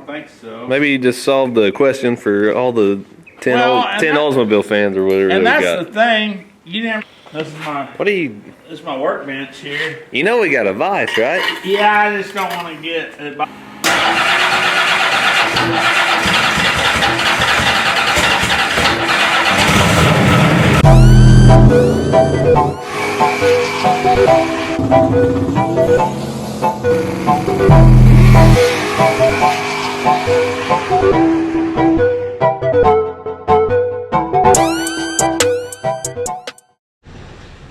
think so. Maybe you just solved the question for all the 10 Oldsmobile fans or whatever. And that's the thing. You never. This is my. What are you? This is my workbench here. You know we got a vise, right? Yeah, I just don't want to get it.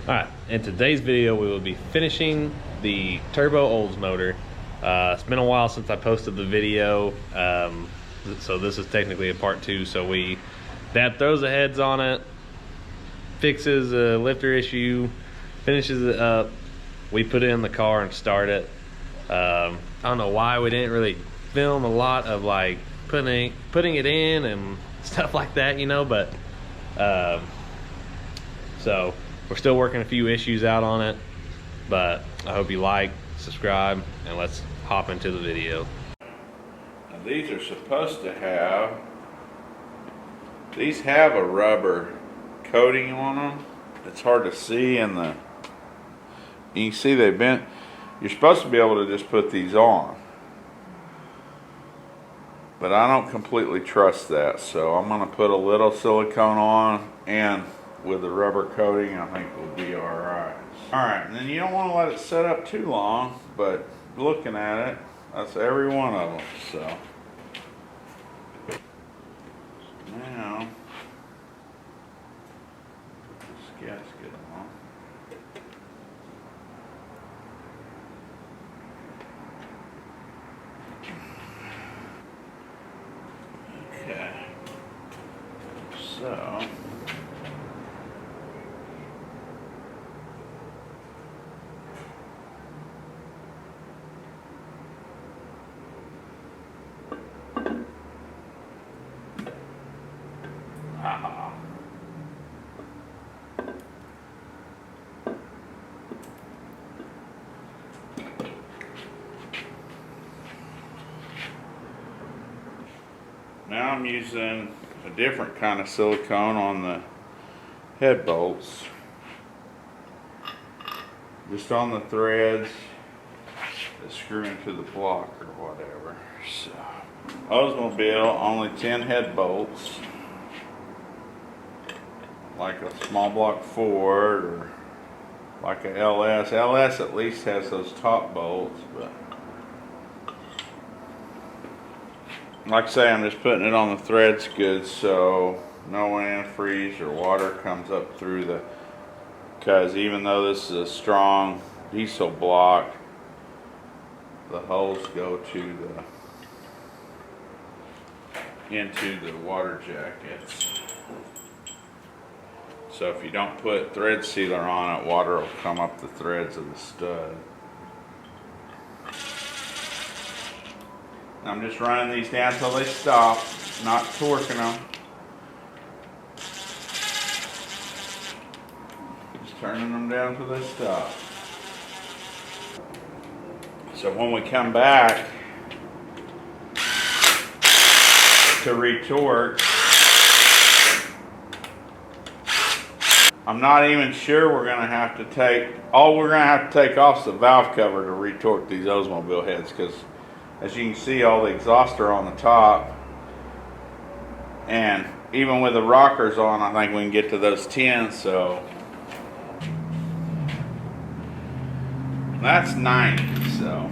Alright, in today's video we will be finishing the turbo Olds motor. It's been a while since I posted the video, so this is technically a part 2. So Dad throws the heads on it, fixes a lifter issue, finishes it up, we put it in the car and start it. I don't know why we didn't really film a lot of like putting it in and stuff like that, you know, but so we're still working a few issues out on it, but I hope you like, subscribe, and let's hop into the video. Now these are supposed to have, these have a rubber coating on them. It's hard to see in the, you can see they've been, you're supposed to be able to just put these on. But I don't completely trust that, so I'm going to put a little silicone on, and with the rubber coating I think we'll be alright. Alright, and then you don't want to let it set up too long, but looking at it, that's every one of them. So now this gasket on. Okay, so now I'm using a different kind of silicone on the head bolts, just on the threads that screw into the block or whatever. So Oldsmobile, only 10 head bolts, like a Smallblock Ford or like a LS. LS at least has those top bolts, but like I say, I'm just putting it on the threads good so no antifreeze or water comes up through the, because even though this is a strong diesel block, the holes go to the into the water jackets. So if you don't put thread sealer on it, water will come up the threads of the stud. I'm just running these down until they stop, not torquing them. Just turning them down until they stop. So when we come back to retorque, I'm not even sure we're going to have to take, all we're going to have to take off is the valve cover to retorque these Oldsmobile heads, because as you can see, all the exhaust are on the top, and even with the rockers on, I think we can get to those 10. So that's 90. So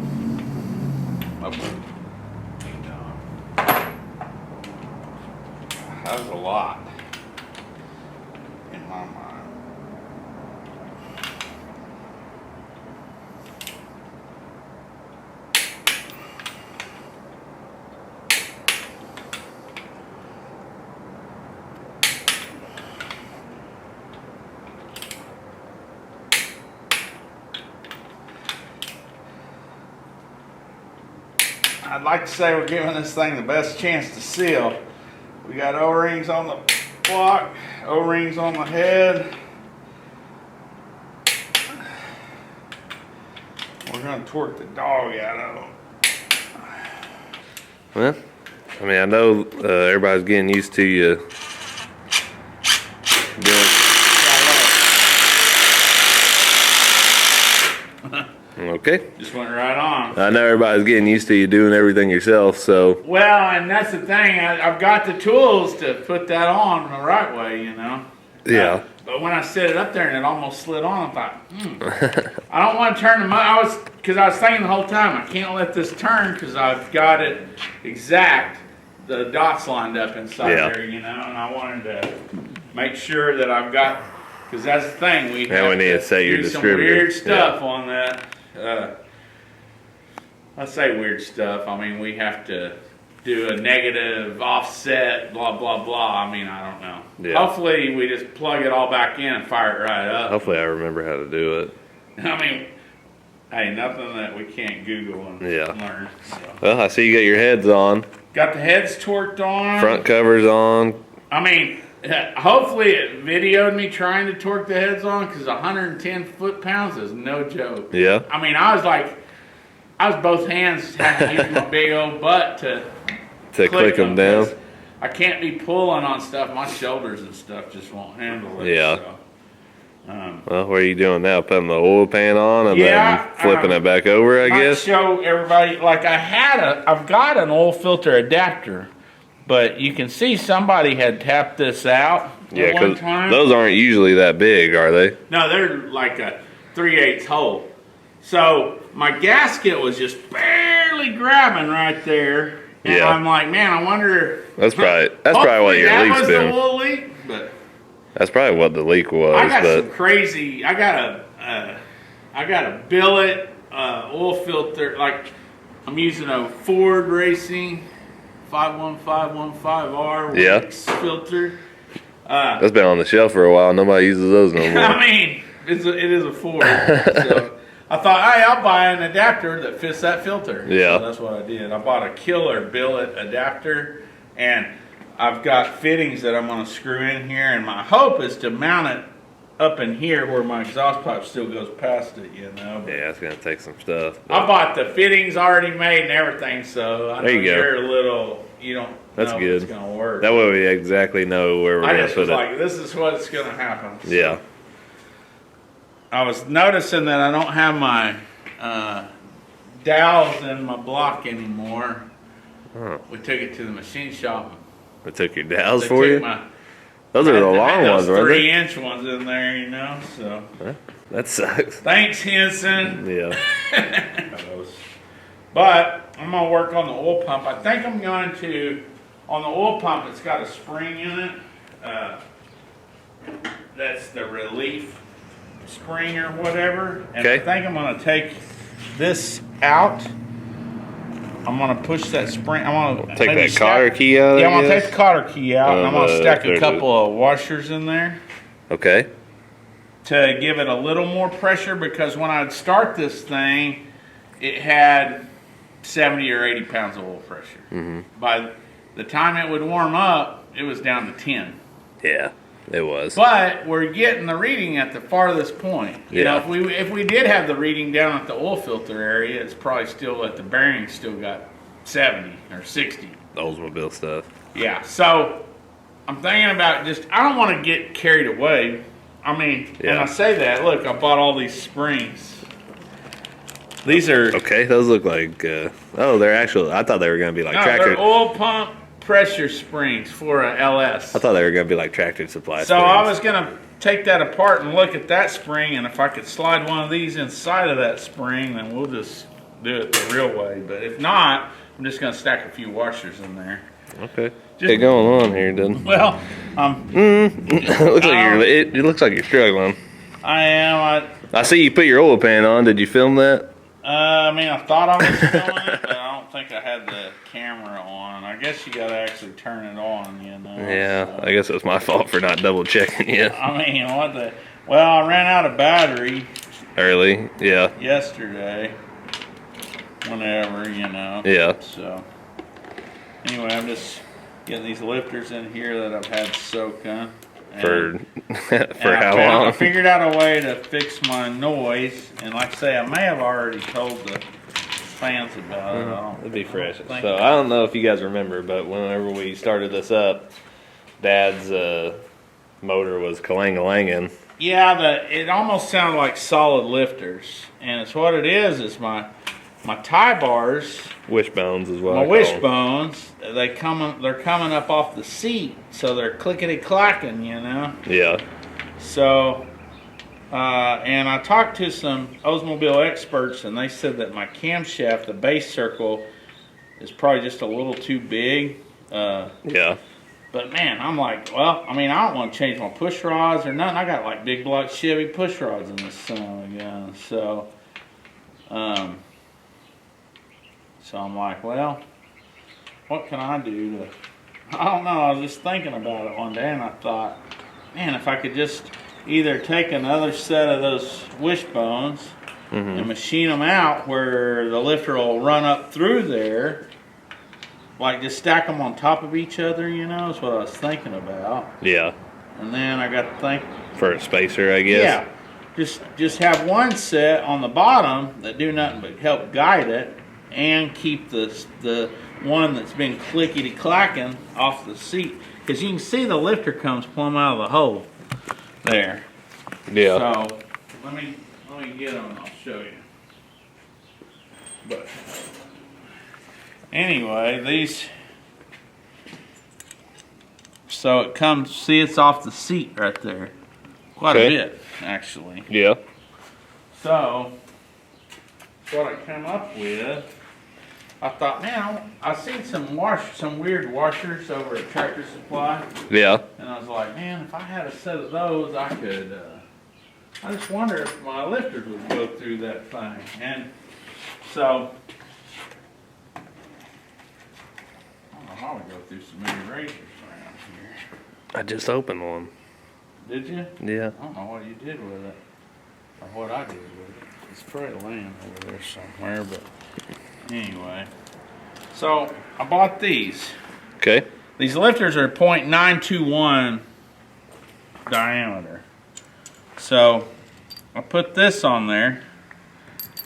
that's a lot in my mind. I'd like to say we're giving this thing the best chance to seal. We got O-rings on the block, O-rings on the head. We're going to torque the dog out of them. Well, I mean, I know everybody's getting used to you doing. Okay. Just went right on. I know everybody's getting used to you doing everything yourself, so. Well, and that's the thing. I've got the tools to put that on the right way, you know. Yeah. But when I set it up there and it almost slid on, I thought, I don't want to turn the because I was thinking the whole time, I can't let this turn because I've got it exact, the dots lined up inside there, you know, and I wanted to make sure that I've got, because that's the thing, we need to set your do some distributor. weird stuff on that. I say weird stuff, I mean, we have to do a negative offset, blah, blah, blah. I mean, I don't know. Yeah. Hopefully, we just plug it all back in and fire it right up. Hopefully I remember how to do it. I mean, hey, nothing that we can't Google and learn. So. Well, I see you got your heads on. Got the heads torqued on. Front covers on. I mean, hopefully it videoed me trying to torque the heads on because 110 foot-pounds is no joke. Yeah. I mean, I was both hands having to use my big old butt to click them down. I can't be pulling on stuff. My shoulders and stuff just won't handle it. Yeah. So, well, what are you doing now? Putting the oil pan on and Yeah, then flipping it back over, I guess? Show everybody, like I've got an oil filter adapter, but you can see somebody had tapped this out Yeah, at one because time. those aren't usually that big, are they? No, they're like a 3/8 hole. So my gasket was just barely grabbing right there. And Yeah. I'm like, man, I wonder. That's probably what your leak's That was been. the oil leak, but That's probably what the leak was. I got but some crazy. I got a billet oil filter. Like I'm using a Ford Racing 51515R Wix filter. that's been on the shelf for a while. Nobody uses those no more. I mean, it is a Ford. So I thought, hey, I'll buy an adapter that fits that filter. Yeah. So that's what I did. I bought a killer billet adapter, and I've got fittings that I'm going to screw in here, and my hope is to mount it up in here where my exhaust pipe still goes past it, you know. But Yeah, it's going to take some stuff. I bought the fittings already made and everything, so I know There you go. you're a little, you don't That's know good. if it's going to work. That way we exactly know where we're I going to just put was it. like, this is what's going to happen. So Yeah. I was noticing that I don't have my dowels in my block anymore. Huh. We took it to the machine shop. I took your dowels They for took you? my- Those are the I long had ones, those weren't they? 3-inch ones in there, you know. So That sucks. thanks, Henson. Yeah. But I'm gonna work on the oil pump. I think I'm going to on the oil pump. It's got a spring in it. That's the relief spring or whatever. And I Okay. think I'm gonna take this out. I'm gonna push that spring. I'm gonna Take maybe that cotter key out, Yeah, I I'm gonna guess? take the cotter key out, and I'm gonna stack a there's couple of washers in there Okay. to give it a little more pressure, because when I'd start this thing, it had 70 or 80 pounds of oil pressure. Mm-hmm. By the time it would warm up, it was down to 10. Yeah, it was. But we're getting the reading at the farthest point. You know, Yeah. if we did have the reading down at the oil filter area, it's probably still at the bearing still got 70 or 60. Oldsmobile stuff. Yeah. So I'm thinking about I don't want to get carried away. I mean, when I say that, look, I bought all these springs. These are Okay, those look like, they're actual, I thought they were going to be like tractor. they're oil pump pressure springs for a LS. I thought they were going to be like tractor supply So springs. I was going to take that apart and look at that spring, and if I could slide one of these inside of that spring, then we'll just do it the real way. But if not, I'm just going to stack a few washers in there. Okay. What's going on here, dude? Well, it looks like you're struggling. I am. I see you put your oil pan on. Did you film that? I mean, I thought I was filming it, but I don't think I had the camera on. I guess you got to actually turn it on, you know. Yeah, so. I guess it was my fault for not double checking you. I mean, well, I ran out of battery Early, yeah. yesterday. Whenever, you know. Yeah. So, anyway, I'm just getting these lifters in here that I've had soaking. For And how I long? figured out a way to fix my noise, and like I say, I may have already told the fancy about it. I don't, It'd be fresh. think- So I don't know if you guys remember, but whenever we started this up, Dad's motor was kalang-a-langing. Yeah, it almost sounded like solid lifters, and it's what it is my tie bars, Wishbones as well. my wishbones. They're coming up off the seat, so they're clickety clacking, you know. Yeah. So, and I talked to some Oldsmobile experts, and they said that my camshaft, the base circle, is probably just a little too big. Yeah. But man, I'm like, well, I mean, I don't want to change my push rods or nothing. I got like big block Chevy push rods in this son of a gun. So, so I'm like, well, what can I do to? I don't know. I was just thinking about it one day, and I thought, man, if I could just either take another set of those wishbones and machine them out where the lifter will run up through there. Like just stack them on top of each other, you know, is what I was thinking about. Yeah. And then I got to think. For a spacer, I guess. Yeah. Just have one set on the bottom that do nothing but help guide it, and keep the one that's been clickety clacking off the seat, because you can see the lifter comes plumb out of the hole there. Yeah. So let me get them and I'll show you. But. Anyway, these, so it comes, see, it's off the seat right there. Quite a bit, actually. Yeah. So, what I came up with, I thought, man, I've seen some weird washers over at Tractor Supply. Yeah. And I was like, man, if I had a set of those, I could, I just wonder if my lifters would go through that thing. And so, I would go through so many razors around here. I just opened one. Did you? Yeah. I don't know what you did with it, or what I did with it. It's probably laying over there somewhere, but anyway. So I bought these. Okay. These lifters are .921 diameter. So I put this on there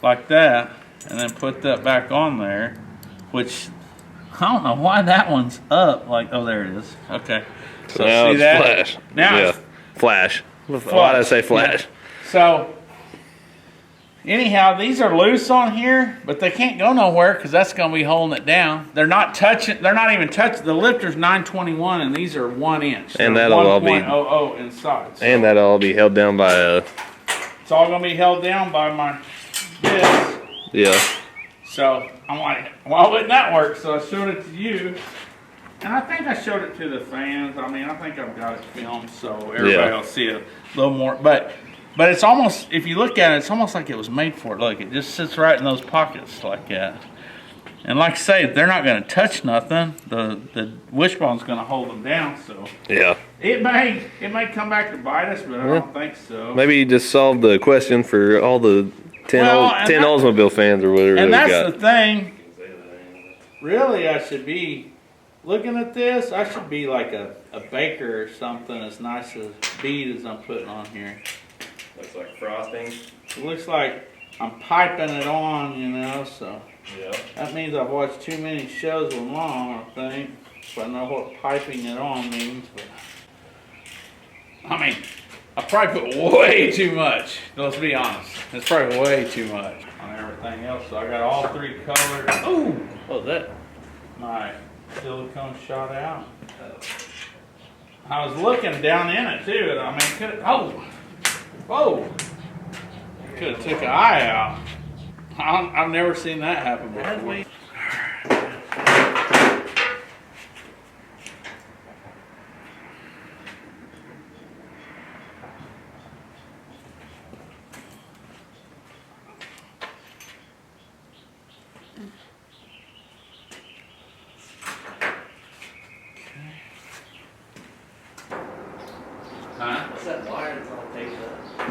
like that, and then put that back on there, which I don't know why that one's up. Like, oh, there it is. Okay. So now see it's that? flash. Now yeah. it's Flash. Why did I say flash? Yeah. So, anyhow, these are loose on here, but they can't go nowhere because that's going to be holding it down. They're not touching. They're not even touching. The lifter's 921, and these are 1 inch. And they're that'll all be 1.00 inside. So and that'll all be held down by a. it's all going to be held down by my this. Yeah. So I'm like, why wouldn't that work? So I showed it to you, and I think I showed it to the fans. I mean, I think I've got it filmed so everybody will see it a little more. But it's almost, if you look at it, it's almost like it was made for it. Look, it just sits right in those pockets like that. And like I say, they're not going to touch nothing. The wishbone's going to hold them down. So Yeah. it may come back to bite us, but I don't think so. Maybe you just solved the question for all the 10 Well, Oldsmobile fans or whatever. And we that's got. the thing. Really, I should be looking at this. I should be like a baker or something as nice as bead as I'm putting on here. Looks like frosting. It looks like I'm piping it on, you know, so Yeah. that means I've watched too many shows with Mom, I think, so I know what piping it on means. But I mean, I probably put way too much. Let's be honest. It's probably way too much on everything else. So I got all 3 colors. Oh, what was that? My silicone shot out. I was looking down in it too, and I mean, whoa, could have took an eye out. I've never seen that happen before. Huh? What's that wire that's all taped up? I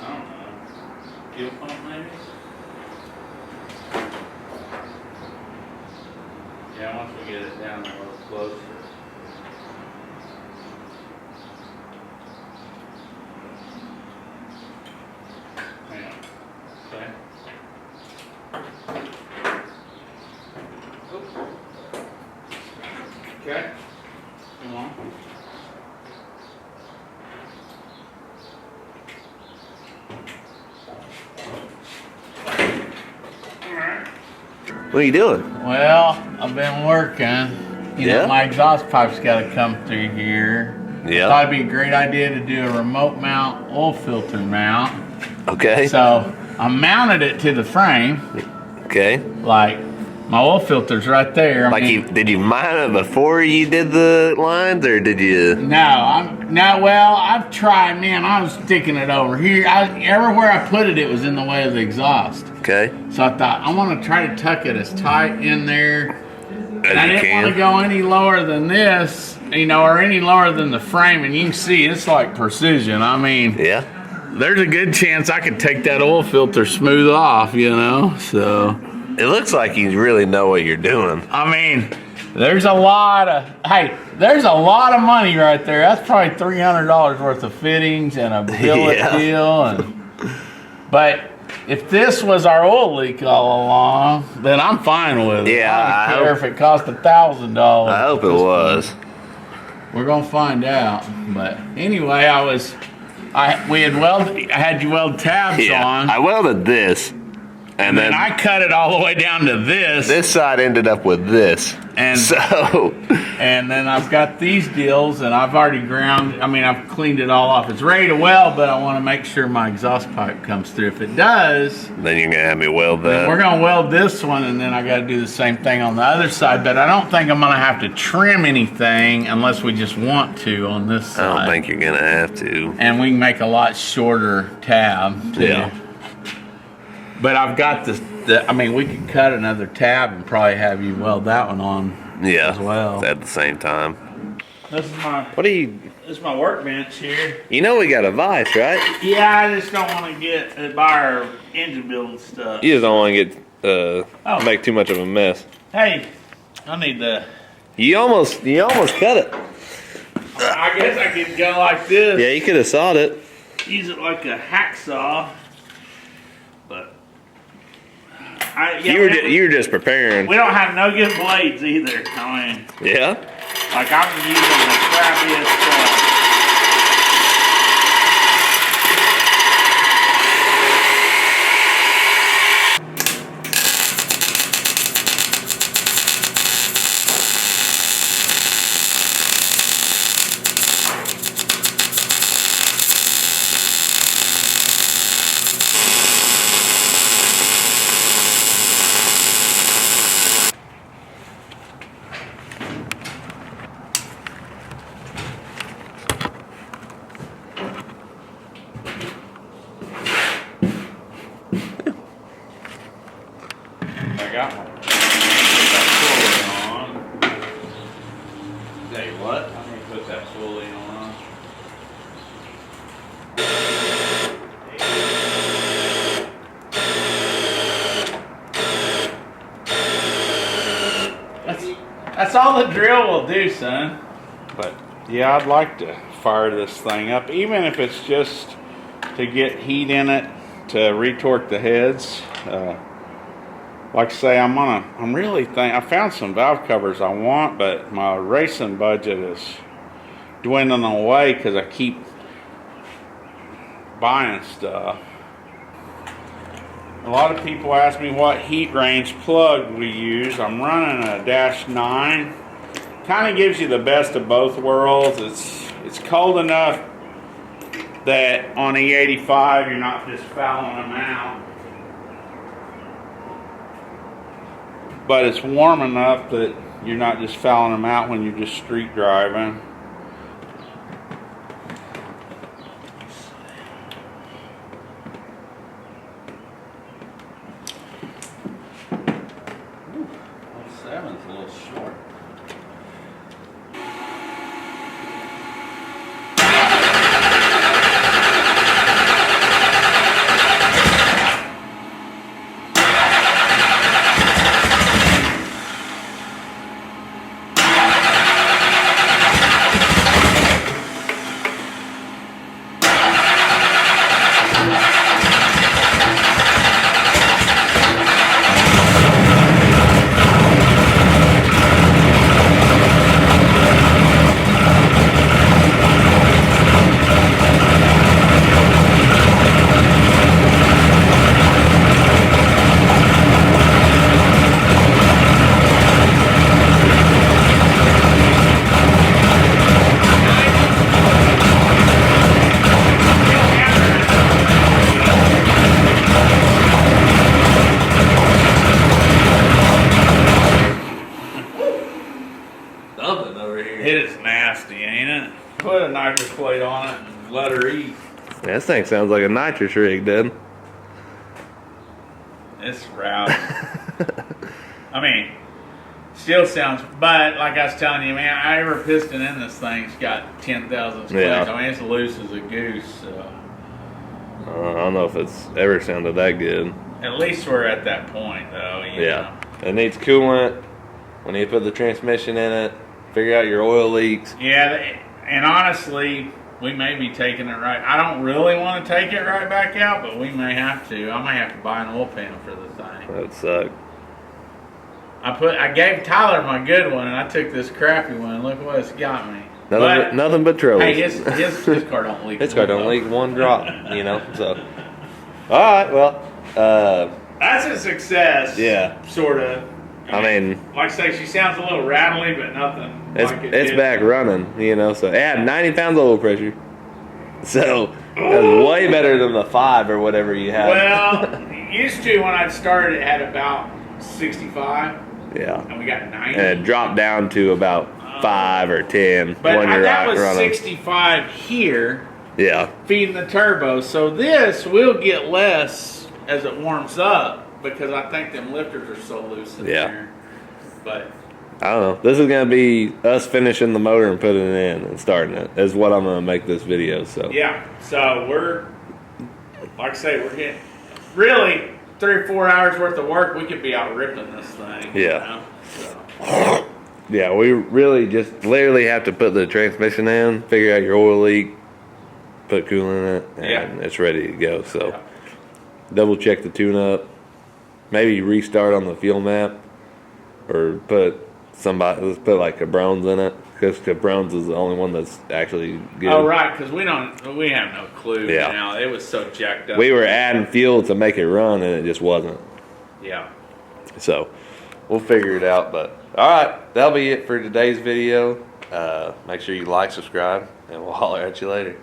don't know. Fuel pump maybe? Yeah, once we get it down a little closer. Yeah. Okay. Okay. Come on. What are you doing? Well, I've been working. You Yeah? know, my exhaust pipe's got to come through here. Yeah. Thought it'd be a great idea to do a remote mount oil filter mount. Okay. So I mounted it to the frame. Okay. Like my oil filter's right there. Like did you mine it before you did the lines, or did you? Well, I've tried, man. I was sticking it over here. Everywhere I put it, it was in the way of the exhaust. Okay. So I thought I want to try to tuck it as tight in there. As I you didn't can. want to go any lower than this, or any lower than the frame. And you can see it's like precision. I mean, Yeah. there's a good chance I could take that oil filter smooth off, So, It looks like you really know what you're doing. I mean, there's a lot of money right there. That's probably $300 worth of fittings and a billet Yeah. deal. But if this was our oil leak all along, then I'm fine with it. Yeah, I I don't care if it cost $1,000. I hope it was. We're gonna find out. But anyway, I had you weld tabs Yeah. on. I welded this, and then I cut it all the way down to this side ended up with this. And so and then I've got these deals, and I've already I've cleaned it all off. It's ready to weld, but I want to make sure my exhaust pipe comes through. If it does, then you're gonna have me weld that. we're gonna weld this one, and then I got to do the same thing on the other side. But I don't think I'm gonna have to trim anything unless we just want to on this side. I don't think you're gonna have to. And we can make a lot shorter tab too. Yeah. But I've got we could cut another tab and probably have you weld that one on Yeah. as well. At the same time. This is my What do you? my workbench here. You know we got a vice, right? Yeah, I just don't want to get buy our engine building stuff. You just don't want to get make too much of a mess. Hey, I need the. You almost cut it. I guess I could go like this. Yeah, you could have sawed it. Use it like a hacksaw, but You were just preparing. we don't have no good blades either. I mean, Yeah. like I'm using the crappiest stuff. I got one. Put that pulley on. Say what? I'm gonna put that pulley on. That's all the drill will do, son. But yeah, I'd like to fire this thing up, even if it's just to get heat in it to retorque the heads. Like I say, I found some valve covers I want, but my racing budget is dwindling away because I keep buying stuff. A lot of people ask me what heat range plug we use. I'm running a -9. Kind of gives you the best of both worlds. It's cold enough that on E85 you're not just fouling them out. But it's warm enough that you're not just fouling them out when you're just street driving. Ooh, 07's a little short. dumping over here. It is nasty, ain't it? Put a nitrous plate on it and let her eat. Yeah, this thing sounds like a nitrous rig, dude. It's rowdy. I mean, still sounds, but like I was telling you, man, every piston in this thing's got 10,000 splits. Yeah. I mean, it's loose as a goose. So I don't know if it's ever sounded that good. at least we're at that point, though. You Yeah. It needs coolant. When you put the transmission in it, figure out your oil leaks. know? Yeah, and honestly, we may be taking it right. I don't really want to take it right back out, but we may have to. I may have to buy an oil pan for the thing. That would suck. I gave Tyler my good one, and I took this crappy one. And look what it's got me. Nothing but trouble. Hey, his car don't leak. His car don't leak one drop, you know. So, all right, well, That's a success. Yeah. Sort of. I mean, like I say, she sounds a little rattly, but nothing. it's like it it's did. back running, you know. So, yeah, 90 pounds of oil pressure. So that's way better than the 5 or whatever you had. Well, used to when I started, it had about 65, yeah, and we got 90. and it dropped down to about 5 or 10 but when you're that was running. 65 here, Yeah, feeding the turbo. So this will get less as it warms up because I think them lifters are so loose in Yeah. there. But I don't know. This is gonna be us finishing the motor and putting it in and starting it. Is what I'm gonna make this video. So yeah, so we're, like I say, we're getting really 3 or 4 hours worth of work. We could be out ripping this thing. Yeah. You know? So. yeah, we really just literally have to put the transmission in, figure out your oil leak, put coolant in it, and it's ready to go. So Yeah. double check the tune up, maybe restart on the fuel map, or let's put like Cabrones in it, because Cabrones is the only one that's actually good. Oh right, because we have no clue. Yeah. Now it was so jacked up. We were adding fuel to make it run, and it just wasn't. Yeah. So we'll figure it out. But all right, that'll be it for today's video. Make sure you like, subscribe, and we'll holler at you later.